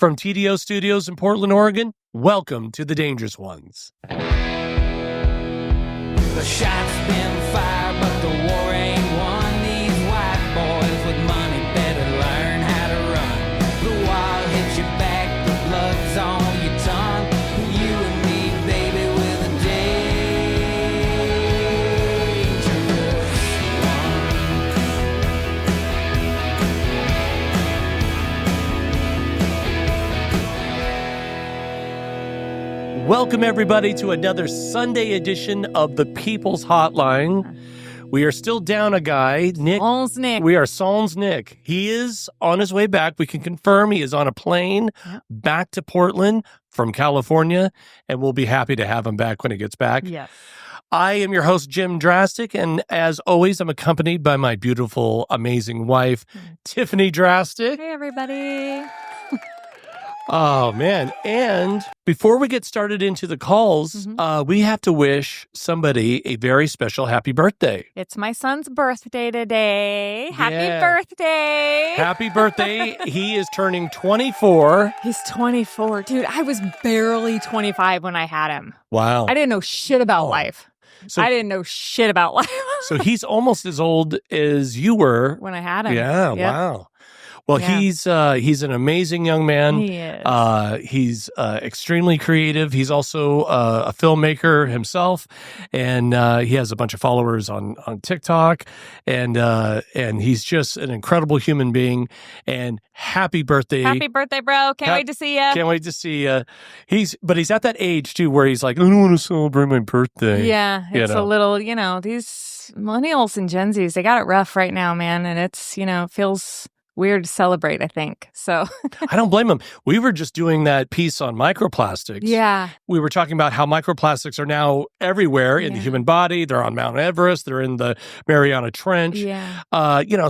From TDO Studios in Portland, Oregon, welcome to The Dangerous Ones. The shots been fired, but the war ain't won. These white boys with money better learn how to run. The wall hits your back, the blood's on your tongue. You and me, baby, with a dangerous one. Welcome, everybody, to another Sunday edition of the People's Hotline. We are still down a guy, Nick. Sans Nick. We are Sans Nick. He is on his way back. We can confirm he is on a plane back to Portland from California, and we'll be happy to have him back when he gets back. Yes. I am your host, Jim Drastic, and as always, I'm accompanied by my beautiful, amazing wife, Tiffany Drastic. Hey, everybody. Oh, man. And before we get started into the calls, we have to wish somebody a very special happy birthday. It's my son's birthday today. Happy Yeah. birthday. Happy birthday. He is turning 24. He's 24. Dude, I was barely 25 when I had him. Wow. I didn't know shit about life. So- I didn't know shit about life So he's almost as old as you were. when I had him. Yeah, Yep. wow. Well, Yeah. he's an amazing young man. He is. He's extremely creative. He's also a filmmaker himself, and he has a bunch of followers on TikTok, and he's just an incredible human being. And happy birthday! Happy birthday, bro. Can't wait to see you. Can't wait to see you. He's at that age too where he's like, I don't want to celebrate my birthday. Yeah, it's a little, these millennials and Gen Zs, they got it rough right now, man. And it's, feels weird to celebrate, I think. So I don't blame him. We were just doing that piece on microplastics. yeah. We were talking about how microplastics are now everywhere in the human body. They're on Mount Everest. They're in the Mariana Trench. Yeah.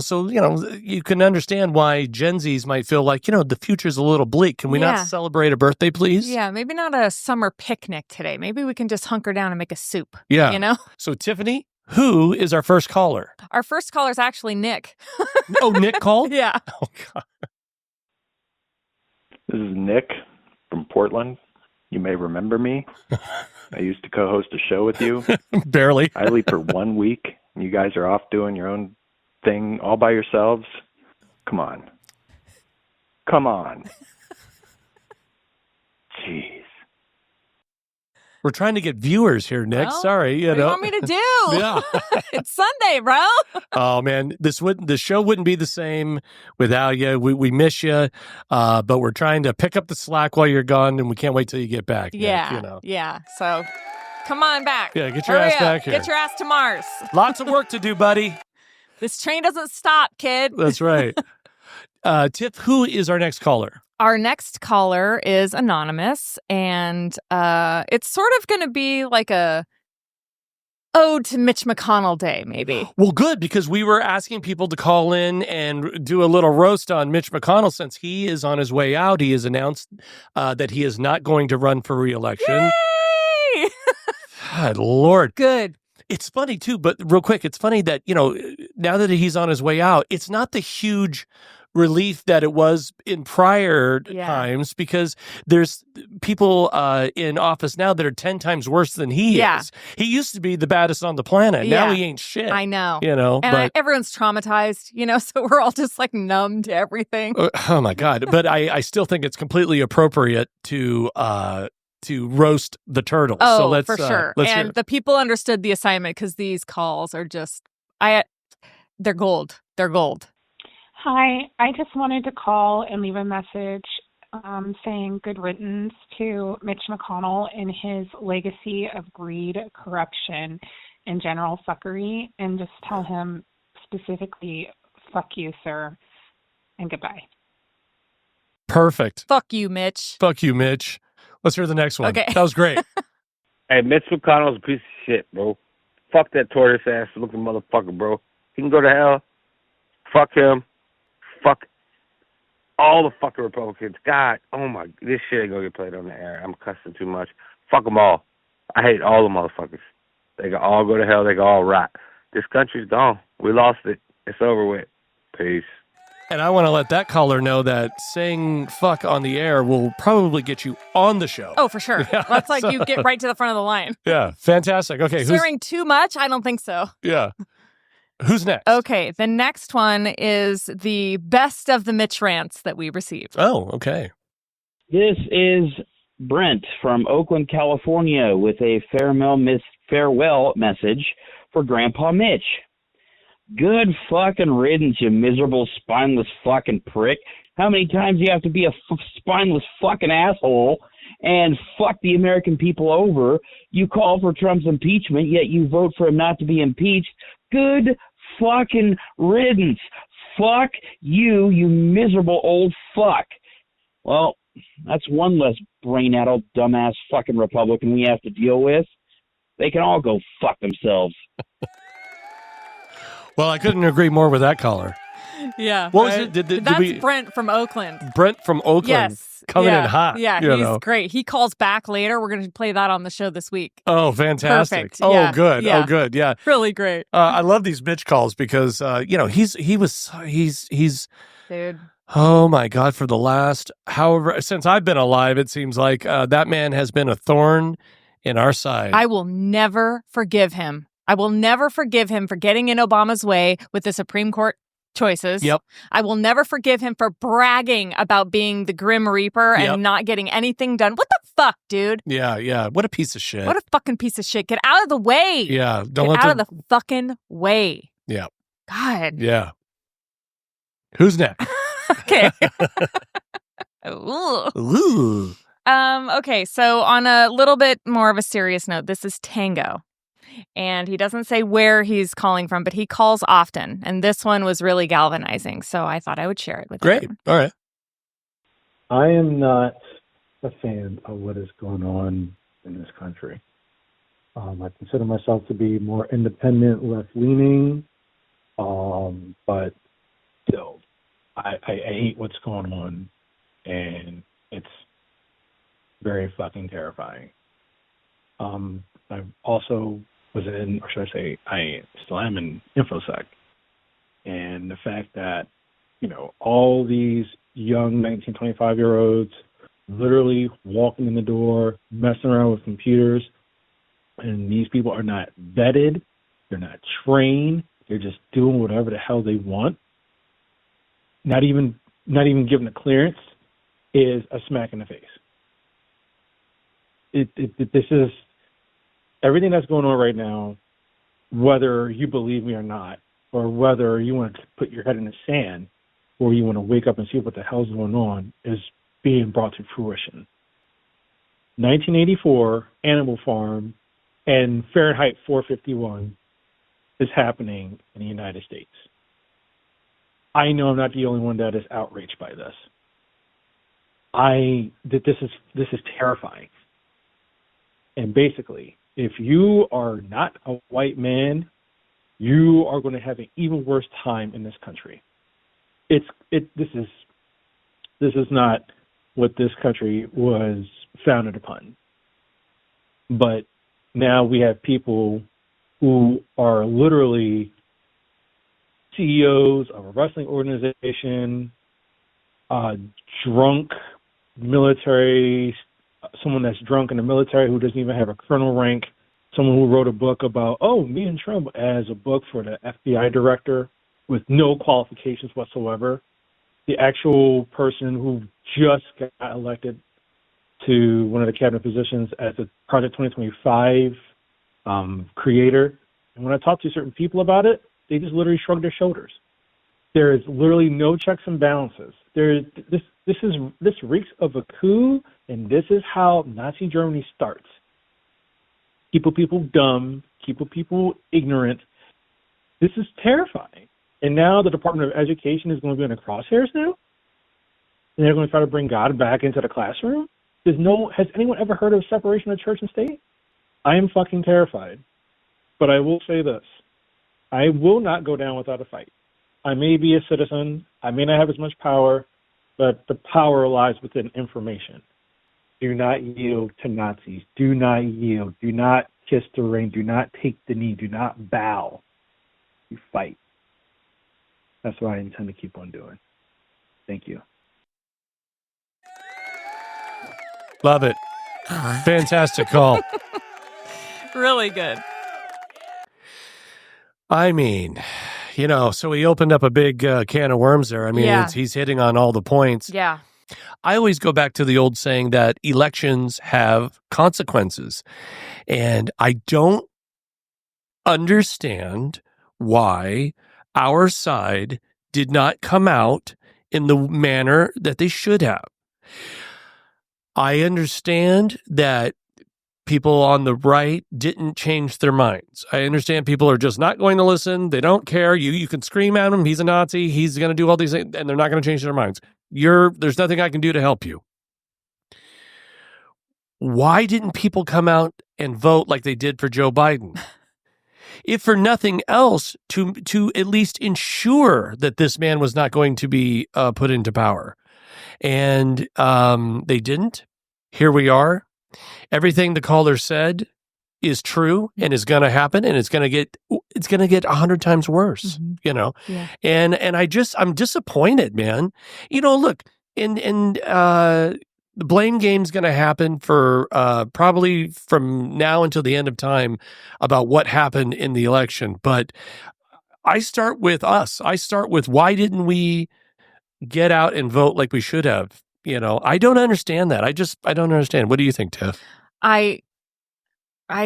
So you can understand why Gen Zs might feel like, the future's a little bleak. Can we not celebrate a birthday, please? Yeah, maybe not a summer picnic today. Maybe we can just hunker down and make a soup. Yeah. So Tiffany, who is our first caller? Our first caller is actually Nick. Oh, Nick called? Yeah. Oh, God. This is Nick from Portland. You may remember me. I used to co-host a show with you. Barely. I leave for 1 week. You guys are off doing your own thing all by yourselves. Come on. Jeez. We're trying to get viewers here, Nick. Well, Sorry, What do you want me to do? Yeah. It's Sunday, bro. Oh man, the show wouldn't be the same without you. We miss you, but we're trying to pick up the slack while you're gone, and we can't wait till you get back. Yeah. Nick, Yeah. So come on back. Yeah, get your Hurry ass up. back here. Get your ass to Mars. Lots of work to do, buddy. This train doesn't stop, kid. That's right. Tiff, who is our next caller? Our next caller is anonymous, and it's sort of going to be like a ode to Mitch McConnell Day, maybe. Well, good, because we were asking people to call in and do a little roast on Mitch McConnell since he is on his way out. He has announced that he is not going to run for reelection. Yay! God, Lord. Good. It's funny, too, but real quick, it's funny that, now that he's on his way out, it's not the huge relief that it was in prior times, because there's people in office now that are 10 times worse than he is. He used to be the baddest on the planet. Now he ain't shit. I know. And everyone's traumatized, so we're all just like numb to everything. Oh my God. But I still think it's completely appropriate to roast the turtle. Oh, so let's, for sure. Let's and hear. the people understood the assignment because these calls are just, they're gold. They're gold. Hi, I just wanted to call and leave a message saying good riddance to Mitch McConnell and his legacy of greed, corruption, and general fuckery, and just tell him specifically, fuck you, sir, and goodbye. Perfect. Fuck you, Mitch. Fuck you, Mitch. Let's hear the next one. Okay. That was great. Hey, Mitch McConnell's a piece of shit, bro. Fuck that tortoise ass looking motherfucker, bro. He can go to hell. Fuck him. Fuck all the fucking Republicans. God, oh my, this shit ain't gonna get played on the air. I'm cussing too much. Fuck them all. I hate all the motherfuckers. They can all go to hell. They can all rot. This country's gone. We lost it. It's over with. Peace. And I want to let that caller know that saying fuck on the air will probably get you on the show. Oh, for sure. Yeah, That's like you get right to the front of the line. Yeah, fantastic. Okay, Swearing too much? I don't think so. Yeah. Who's next? Okay, the next one is the best of the Mitch rants that we received. Oh, okay. This is Brent from Oakland, California, with a farewell message for Grandpa Mitch. Good fucking riddance, you miserable, spineless fucking prick. How many times do you have to be a spineless fucking asshole and fuck the American people over? You call for Trump's impeachment, yet you vote for him not to be impeached. Good fucking riddance. Fuck you, you miserable old fuck. Well, that's one less brain-addled, dumbass fucking Republican we have to deal with. They can all go fuck themselves. Well, I couldn't agree more with that caller. Yeah. What was it? Did Brent from Oakland. Brent from Oakland. Yes. Coming in hot. Yeah, he's great. He calls back later. We're going to play that on the show this week. Oh, fantastic. Perfect. Oh, Yeah. good. Yeah. Oh, good. Yeah. Really great. I love these Mitch calls because, he's Dude. Oh my God, for the last, since I've been alive, it seems like that man has been a thorn in our side. I will never forgive him. I will never forgive him for getting in Obama's way with the Supreme Court choices. Yep. I will never forgive him for bragging about being the Grim Reaper and Yep. not getting anything done. What the fuck, dude? Yeah, yeah. What a piece of shit. What a fucking piece of shit. Get out of the way. Yeah. Get out of the fucking way. Yeah. God. Yeah. Who's next? Okay. Ooh. Ooh. Okay, so on a little bit more of a serious note, this is Tango. And he doesn't say where he's calling from, but he calls often. And this one was really galvanizing, so I thought I would share it with Great. you. All right. I am not a fan of what is going on in this country. I consider myself to be more independent, left-leaning, but still, I hate what's going on, and it's very fucking terrifying. I also was in, or should I say, I still am in InfoSec, and the fact that, all these young 19, 25-year-olds literally walking in the door, messing around with computers, and these people are not vetted, they're not trained, they're just doing whatever the hell they want, not even given a clearance, is a smack in the face. This is everything that's going on right now, whether you believe me or not, or whether you want to put your head in the sand, or you want to wake up and see what the hell's going on, is being brought to fruition. 1984, Animal Farm, and Fahrenheit 451 is happening in the United States. I know I'm not the only one that is outraged by this. This is terrifying. And basically, if you are not a white man, you are going to have an even worse time in this country. This is not what this country was founded upon. But now we have people who are literally CEOs of a wrestling organization, drunk military, someone that's drunk in the military who doesn't even have a colonel rank, someone who wrote a book about, me and Trump, as a book for the FBI director with no qualifications whatsoever. The actual person who just got elected to one of the cabinet positions as a Project 2025 creator. And when I talk to certain people about it, they just literally shrug their shoulders. There is literally no checks and balances. This reeks of a coup, and this is how Nazi Germany starts. Keep people dumb, keep people ignorant. This is terrifying. And now the Department of Education is going to be in the crosshairs now? And they're going to try to bring God back into the classroom? Has anyone ever heard of separation of church and state? I am fucking terrified. But I will say this. I will not go down without a fight. I may be a citizen. I may not have as much power, but the power lies within information. Do not yield to Nazis. Do not yield. Do not kiss the ring. Do not take the knee. Do not bow. You fight. That's what I intend to keep on doing. Thank you. Love it. Fantastic call. Really good. I mean, so he opened up a big can of worms there. I mean, he's hitting on all the points. Yeah. I always go back to the old saying that elections have consequences. And I don't understand why our side did not come out in the manner that they should have. I understand that people on the right didn't change their minds. I understand people are just not going to listen. They don't care. You can scream at him. He's a Nazi. He's going to do all these things, and they're not going to change their minds. There's nothing I can do to help you. Why didn't people come out and vote like they did for Joe Biden? If for nothing else, to at least ensure that this man was not going to be put into power. And they didn't. Here we are. Everything the caller said is true and is going to happen, and it's going to get 100 times worse. Yeah. And I'm disappointed, man. Look, the blame game's going to happen for probably from now until the end of time about what happened in the election. But I start with us. I start with, why didn't we get out and vote like we should have? I don't understand that. I don't understand. What do you think, Tiff? I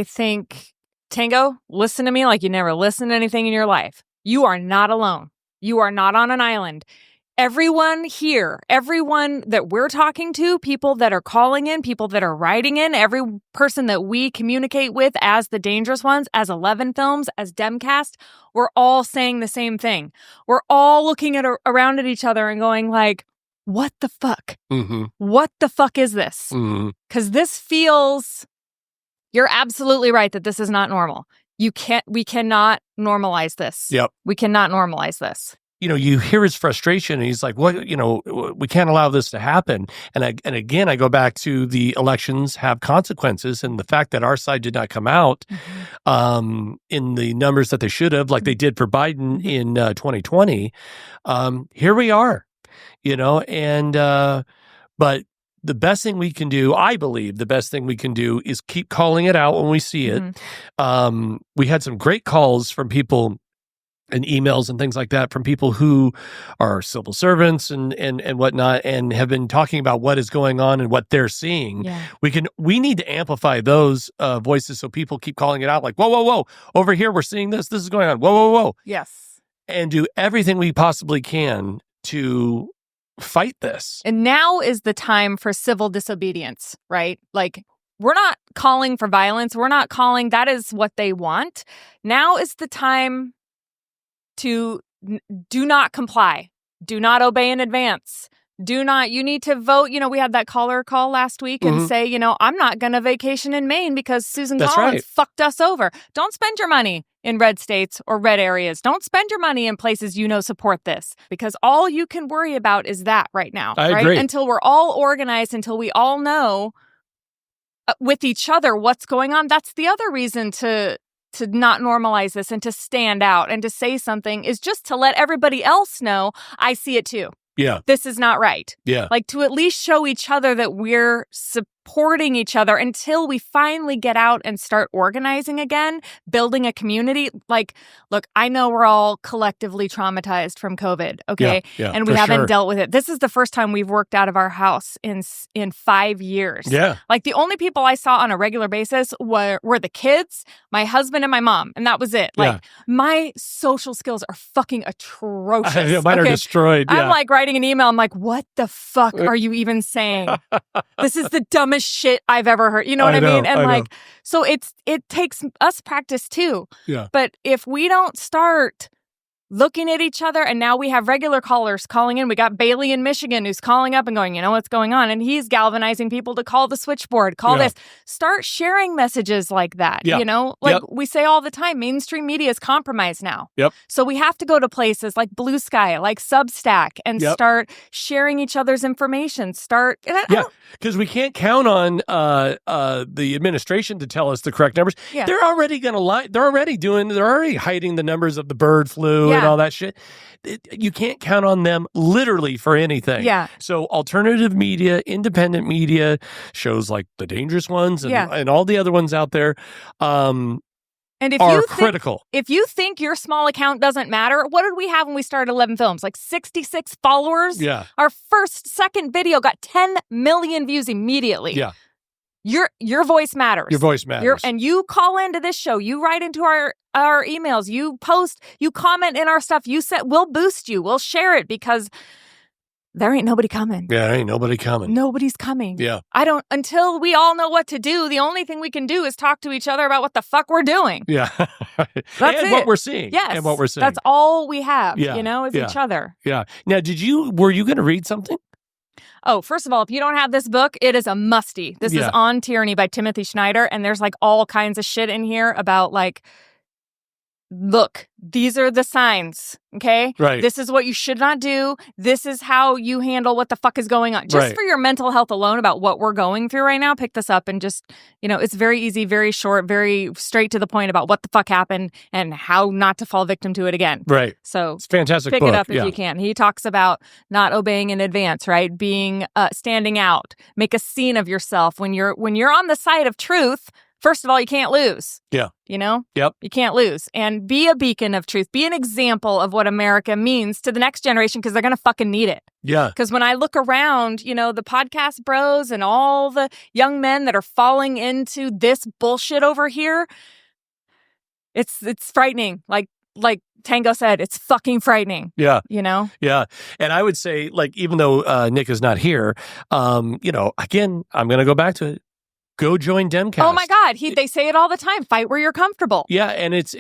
think, Tango, listen to me like you never listened to anything in your life. You are not alone. You are not on an island. Everyone here, everyone that we're talking to, people that are calling in, people that are writing in, every person that we communicate with as the dangerous ones, as 11 Films, as DemCast, we're all saying the same thing. We're all looking around at each other and going like, what the fuck? Mm-hmm. What the fuck is this? Because this feels, you're absolutely right that this is not normal. We cannot normalize this. Yep. We cannot normalize this. You hear his frustration, and he's like, "What? We can't allow this to happen." And again, I go back to the elections have consequences, and the fact that our side did not come out in the numbers that they should have, like they did for Biden in 2020. Here we are, and but the best thing we can do, I believe, the best thing we can do is keep calling it out when we see it. We had some great calls from people and emails and things like that from people who are civil servants and whatnot, and have been talking about what is going on and what they're seeing. Yeah. We need to amplify those voices so people keep calling it out like, whoa, over here we're seeing this is going on. Whoa. Yes. And do everything we possibly can to fight this. And now is the time for civil disobedience, right? Like, we're not calling for violence. We're not calling, that is what they want. Now is the time to do not comply. Do not obey in advance. You need to vote. We had that caller call last week and say, I'm not going to vacation in Maine because Susan Collins fucked us over. Don't spend your money in red states or red areas. Don't spend your money in places support this, because all you can worry about is that right now. I right? agree. Until we're all organized, until we all know with each other what's going on. That's the other reason to not normalize this and to stand out and to say something, is just to let everybody else know, I see it too. Yeah. This is not right. Yeah. Like, to at least show each other that we're supporting each other until we finally get out and start organizing again, building a community. Like, look, I know we're all collectively traumatized from COVID, okay? Yeah, and we haven't dealt with it. This is the first time we've worked out of our house in 5 years. Yeah. Like, the only people I saw on a regular basis were the kids, my husband, and my mom, and that was it. Like, my social skills are fucking atrocious. Mine are destroyed. Yeah. I'm like writing an email. I'm like, what the fuck are you even saying? This is the dumbest shit I've ever heard. You know what I mean? And like, so it takes us practice too. Yeah. But if we don't start looking at each other, and now we have regular callers calling in. We got Bailey in Michigan who's calling up and going, what's going on? And he's galvanizing people to call the switchboard, call this. Start sharing messages like that, we say all the time, mainstream media is compromised now. Yep. So we have to go to places like Blue Sky, like Substack, and start sharing each other's information. Because we can't count on the administration to tell us the correct numbers. Yeah. They're already going to lie. They're already hiding the numbers of the bird flu and all that shit. You can't count on them literally for anything. Yeah. So alternative media, independent media, shows like The Dangerous Ones and all the other ones out there and if are you critical. If you think your small account doesn't matter, what did we have when we started 11 Films? Like 66 followers? Yeah. Our second video got 10 million views immediately. Yeah. Your voice matters. Your voice matters. And you call into this show, you write into our emails, you post, you comment in our stuff, we'll boost you, we'll share it because there ain't nobody coming. Yeah, ain't nobody coming. Nobody's coming. Yeah. Until we all know what to do, the only thing we can do is talk to each other about what the fuck we're doing. Yeah. That's and it. what we're seeing. Yes. And what we're seeing. That's all we have, is each other. Yeah. Now, were you going to read something? Oh, first of all, if you don't have this book, it is a musty. This is On Tyranny by Timothy Snyder, and there's like all kinds of shit in here about like, look, these are the signs, okay? Right. This is what you should not do. This is how you handle what the fuck is going on. Just for your mental health alone about what we're going through right now, pick this up and just, it's very easy, very short, very straight to the point about what the fuck happened and how not to fall victim to it again. Right. So it's a fantastic pick book. it up if you can. He talks about not obeying in advance, right? Being, standing out, make a scene of yourself when you're on the side of truth. First of all, you can't lose. Yeah. Yep. You can't lose. And be a beacon of truth. Be an example of what America means to the next generation because they're going to fucking need it. Yeah. Because when I look around, the podcast bros and all the young men that are falling into this bullshit over here, it's frightening. Like Tango said, it's fucking frightening. Yeah. Yeah. And I would say, like, even though Nick is not here, again, I'm going to go back to it. Go join DemCast. Oh my God, they say it all the time. Fight where you're comfortable. Yeah, and it's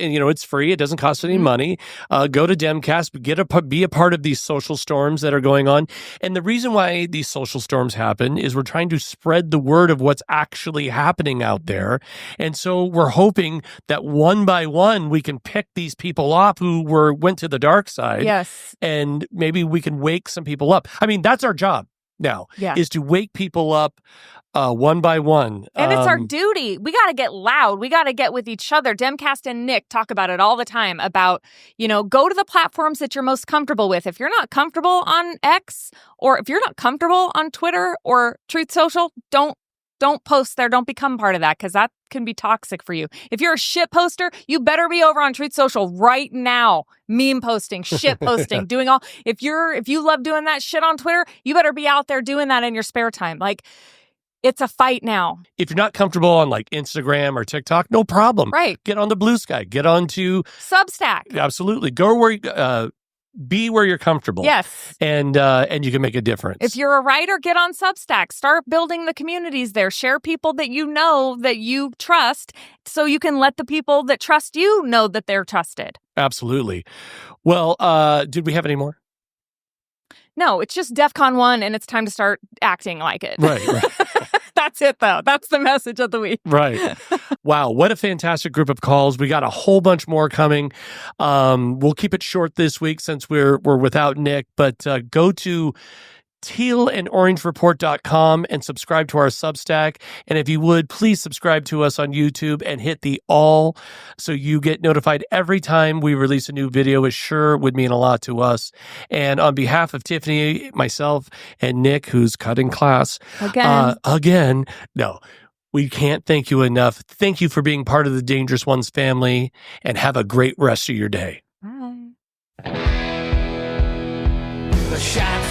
free. It doesn't cost any money. Go to DemCast, be a part of these social storms that are going on. And the reason why these social storms happen is we're trying to spread the word of what's actually happening out there. And so we're hoping that one by one we can pick these people up who went to the dark side. Yes, and maybe we can wake some people up. I mean, that's our job now. Is to wake people up. One by one. And it's our duty. We got to get loud. We got to get with each other. DemCast and Nick talk about it all the time about, go to the platforms that you're most comfortable with. If you're not comfortable on X or if you're not comfortable on Twitter or Truth Social, don't post there. Don't become part of that because that can be toxic for you. If you're a shit poster, you better be over on Truth Social right now. Meme posting, shit posting, doing all. If you love doing that shit on Twitter, you better be out there doing that in your spare time. Like, it's a fight now. If you're not comfortable on like Instagram or TikTok, no problem. Right. Get on the Blue Sky. Get on to Substack. Absolutely. Go where be where you're comfortable. Yes. And you can make a difference. If you're a writer, get on Substack. Start building the communities there. Share people that you know that you trust so you can let the people that trust you know that they're trusted. Absolutely. Well, did we have any more? No, it's just DEFCON 1 and it's time to start acting like it. Right. That's it, though. That's the message of the week. Right. Wow. What a fantastic group of calls. We got a whole bunch more coming. We'll keep it short this week since we're without Nick, but go to tealandorangereport.com and subscribe to our Substack. And if you would, please subscribe to us on YouTube and hit the all so you get notified every time we release a new video. It sure would mean a lot to us. And on behalf of Tiffany, myself, and Nick, who's cutting class, again, no, we can't thank you enough. Thank you for being part of the Dangerous Ones family and have a great rest of your day. Bye. The shots